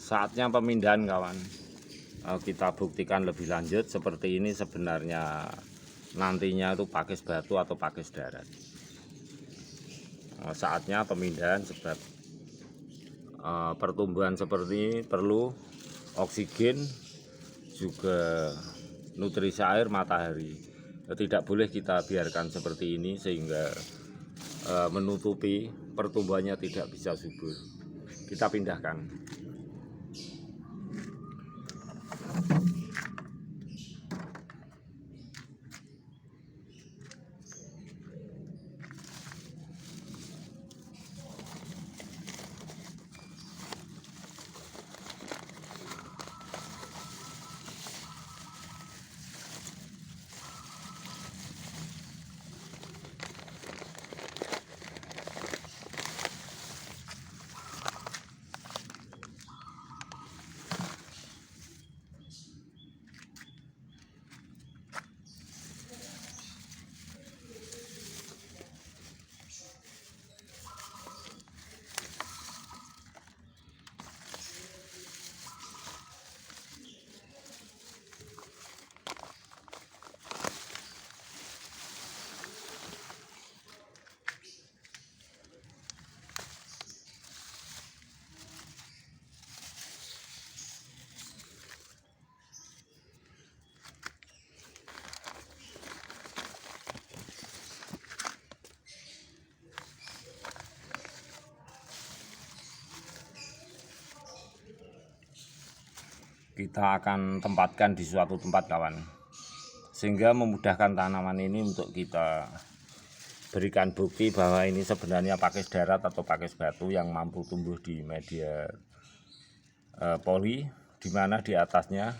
Saatnya pemindahan kawan. Kita buktikan lebih lanjut seperti ini sebenarnya nantinya itu pakis batu atau pakis darat. Saatnya pemindahan sebab pertumbuhan seperti ini perlu oksigen, juga nutrisi air, matahari. Tidak boleh kita biarkan seperti ini sehingga menutupi pertumbuhannya tidak bisa subur. Kita pindahkan. Kita akan tempatkan di suatu tempat kawan, sehingga memudahkan tanaman ini untuk kita berikan bukti bahwa ini sebenarnya pakis darat atau pakis batu yang mampu tumbuh di media poli, di mana di atasnya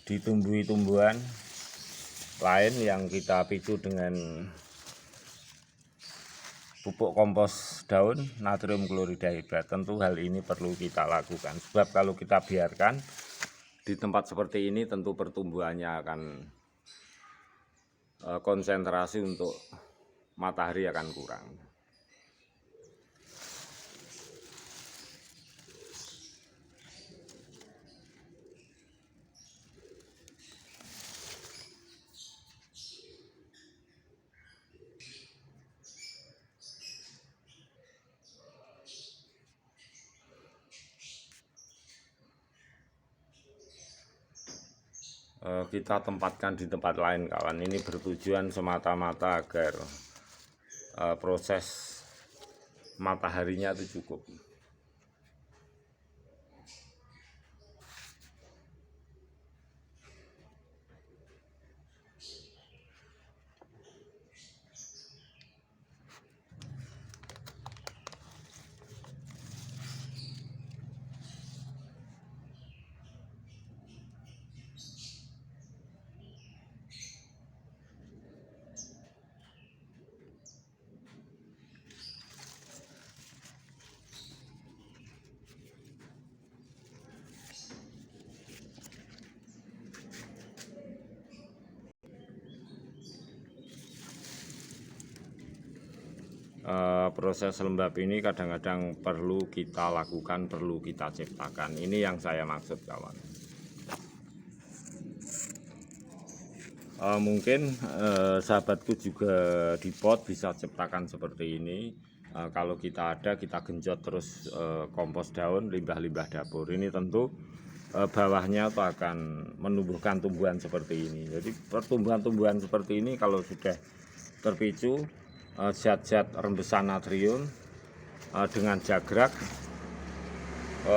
ditumbuhi tumbuhan lain yang kita picu dengan pupuk kompos daun natrium klorida hibrat. Tentu hal ini perlu kita lakukan, sebab kalau kita biarkan di tempat seperti ini tentu pertumbuhannya akan konsentrasi untuk matahari akan kurang. Kita tempatkan di tempat lain kawan. Ini bertujuan semata-mata agar proses mataharinya itu cukup. Proses lembab ini kadang-kadang perlu kita lakukan, perlu kita ciptakan. Ini yang saya maksud kawan. Mungkin sahabatku juga di pot bisa ciptakan seperti ini. Kalau kita ada, kita genjot terus kompos daun, limbah-limbah dapur. Ini tentu bawahnya itu akan menumbuhkan tumbuhan seperti ini. Jadi pertumbuhan-tumbuhan seperti ini kalau sudah terpicu zat-zat rembesan natrium dengan jagrak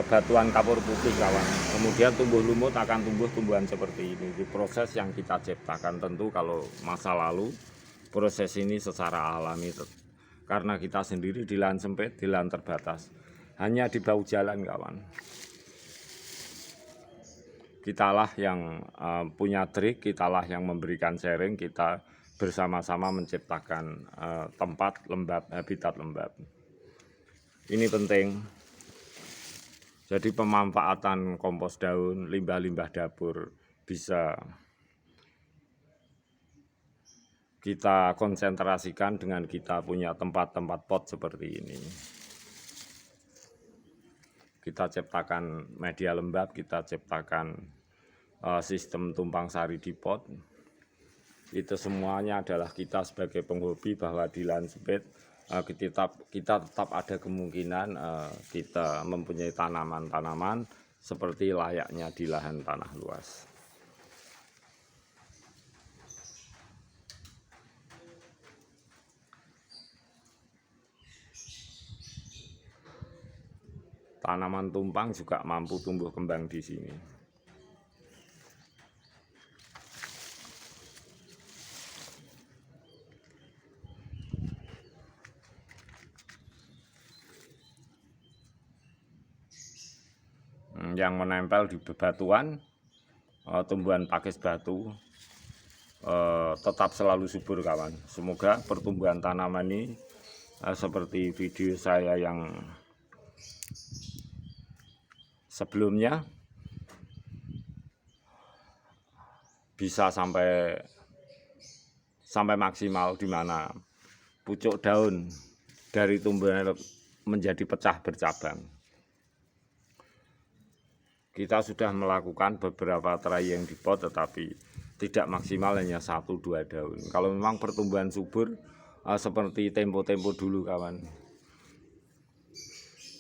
batuan kapur putih kawan, kemudian tumbuh lumut akan tumbuh tumbuhan seperti ini. Di proses yang kita ciptakan. Tentu kalau masa lalu proses ini secara alami, karena kita sendiri di lahan sempit, di lahan terbatas, hanya di bahu jalan kawan. Kitalah yang punya trik, kitalah yang memberikan sharing, kita bersama-sama menciptakan tempat lembab, habitat lembab. Ini penting. Jadi pemanfaatan kompos daun, limbah-limbah dapur bisa kita konsentrasikan dengan kita punya tempat-tempat pot seperti ini. kita ciptakan media lembab, kita ciptakan sistem tumpang sari di pot. Itu semuanya adalah kita sebagai penghobi bahwa di lahan sempit kita tetap ada kemungkinan kita mempunyai tanaman-tanaman seperti layaknya di lahan tanah luas. Tanaman tumpang juga mampu tumbuh kembang di sini. Yang menempel di bebatuan, tumbuhan pakis batu tetap selalu subur kawan. Semoga pertumbuhan tanaman ini seperti video saya yang sebelumnya bisa sampai maksimal, di mana pucuk daun dari tumbuhan menjadi pecah bercabang. Kita sudah melakukan beberapa trying di pot, tetapi tidak maksimal, hanya 1-2 daun. Kalau memang pertumbuhan subur seperti tempo-tempo dulu kawan,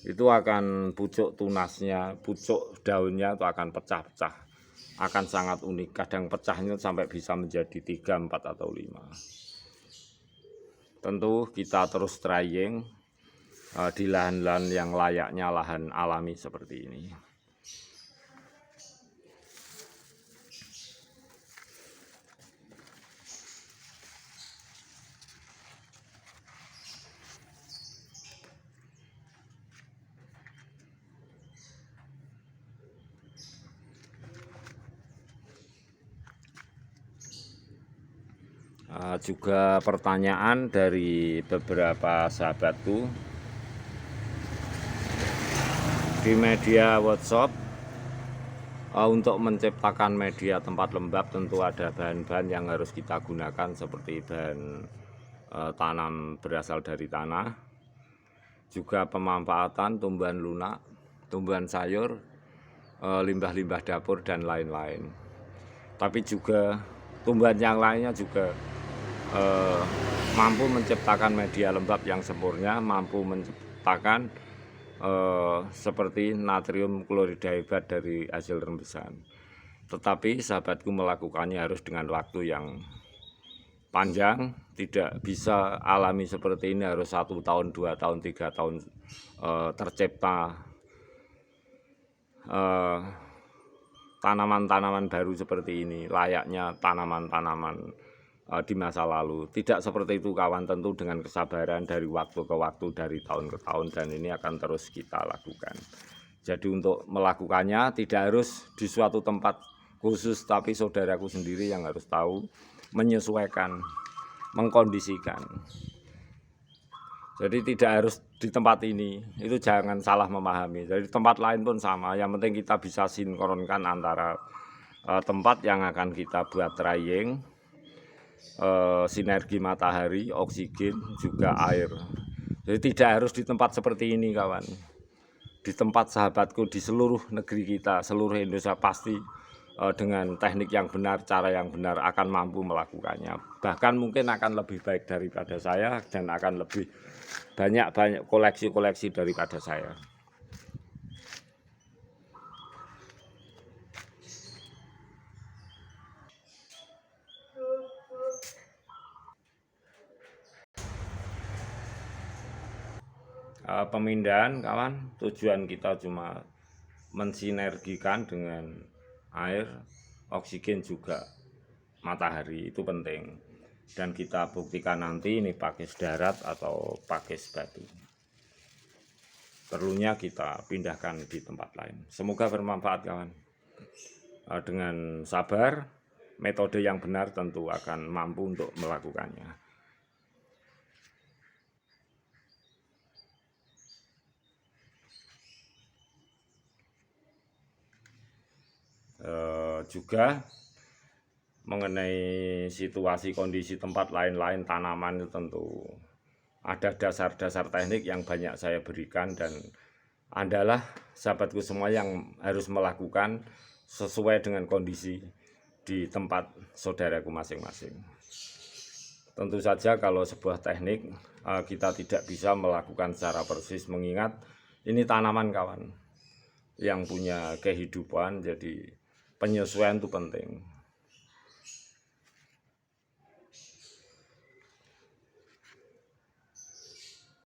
itu akan pucuk tunasnya, pucuk daunnya itu akan pecah-pecah, akan sangat unik. Kadang pecahnya sampai bisa menjadi 3, 4, atau 5. Tentu kita terus trying di lahan-lahan yang layaknya lahan alami seperti ini. Juga pertanyaan dari beberapa sahabatku di media WhatsApp, untuk menciptakan media tempat lembab tentu ada bahan-bahan yang harus kita gunakan, seperti bahan tanam berasal dari tanah, juga pemanfaatan tumbuhan lunak, tumbuhan sayur, limbah-limbah dapur, dan lain-lain. Tapi juga tumbuhan yang lainnya juga mampu menciptakan media lembab yang sempurna, mampu menciptakan seperti natrium klorida hebat dari hasil rembesan. Tetapi sahabatku melakukannya harus dengan waktu yang panjang, tidak bisa alami seperti ini, harus 1 tahun, 2 tahun, 3 tahun tercipta tanaman-tanaman baru seperti ini, layaknya tanaman-tanaman di masa lalu. Tidak seperti itu kawan, tentu dengan kesabaran dari waktu ke waktu, dari tahun ke tahun, dan ini akan terus kita lakukan. Jadi untuk melakukannya tidak harus di suatu tempat khusus, tapi saudaraku sendiri yang harus tahu menyesuaikan, mengkondisikan. Jadi tidak harus di tempat ini, itu jangan salah memahami. Jadi tempat lain pun sama, yang penting kita bisa sinkronkan antara tempat yang akan kita buat trying, sinergi matahari, oksigen, juga air. Jadi tidak harus di tempat seperti ini kawan. Di tempat sahabatku di seluruh negeri kita, seluruh Indonesia, pasti dengan teknik yang benar, cara yang benar akan mampu melakukannya. Bahkan mungkin akan lebih baik daripada saya, dan akan lebih banyak koleksi-koleksi daripada saya. Pemindahan kawan, tujuan kita cuma mensinergikan dengan air, oksigen, juga matahari, itu penting. Dan kita buktikan nanti ini pakis darat atau pakis batu. Perlunya kita pindahkan di tempat lain. Semoga bermanfaat kawan. Dengan sabar, metode yang benar tentu akan mampu untuk melakukannya. Juga mengenai situasi kondisi tempat lain-lain tanaman, itu tentu ada dasar-dasar teknik yang banyak saya berikan, dan adalah sahabatku semua yang harus melakukan sesuai dengan kondisi di tempat saudaraku masing-masing. Tentu saja kalau sebuah teknik kita tidak bisa melakukan secara persis, mengingat ini tanaman kawan yang punya kehidupan, jadi penyesuaian itu penting.